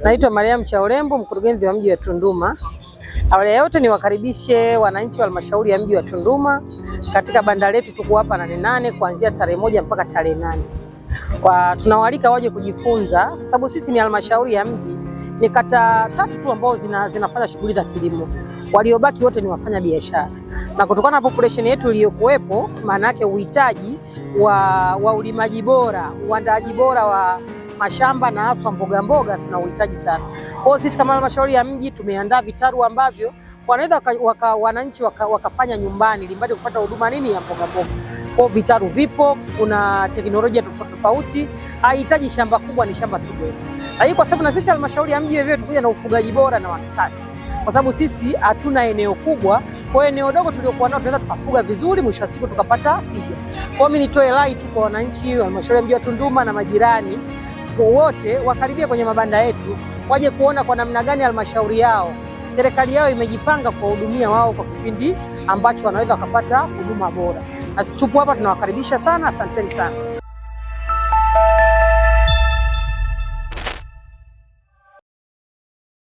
Naitwa Mariam Chaurembo, mkurugenzi wa mji wa Tunduma. Awali ya yote niwakaribishe wananchi wa halmashauri ya mji wa Tunduma katika banda letu. Tuko hapa Nane kuanzia tarehe 1 mpaka tarehe 8. Tunawaalika waje kujifunza kwa sababu sisi ni halmashauri ya mji, ni kata 3 tu ambao zinafanya shughuli za kilimo. Waliobaki wote ni wafanya biashara. Na kutokana na population yetu iliyokuwepo, maana yake uhitaji wa ulimaji bora, uandaaji bora wa mashamba na hasa mboga tuna uhitaji sana. Kwa hiyo sisi kama halmashauri ya mji tumeandaa vitaru ambavyo wanaweza wananchi wakafanya nyumbani ili mbali kupata huduma ya mboga. Kwa vitaru vipo, kuna teknolojia tofauti, haihitaji shamba kubwa, ni shamba kidogo. Lakini kwa sababu na sisi halmashauri ya mji wewe tukuja na ufugaji bora na wa kisasa. Kwa sababu sisi hatuna eneo kubwa, kwa eneo dogo tuliokuwa nao tunaweza tukafuga vizuri, mwisho wa siku tukapata tija. Kwa mimi nitoe rai tu kwa wananchi wa halmashauri ya mji wa Tunduma na majirani wote wakaribia kwenye mabanda yetu, waje kuona kwa namna gani halmashauri yao, serikali yao imejipanga kuwahudumia wao kwa kipindi ambacho wanaweza wakapata huduma bora. Na tupo hapa tunawakaribisha sana, asanteni sana.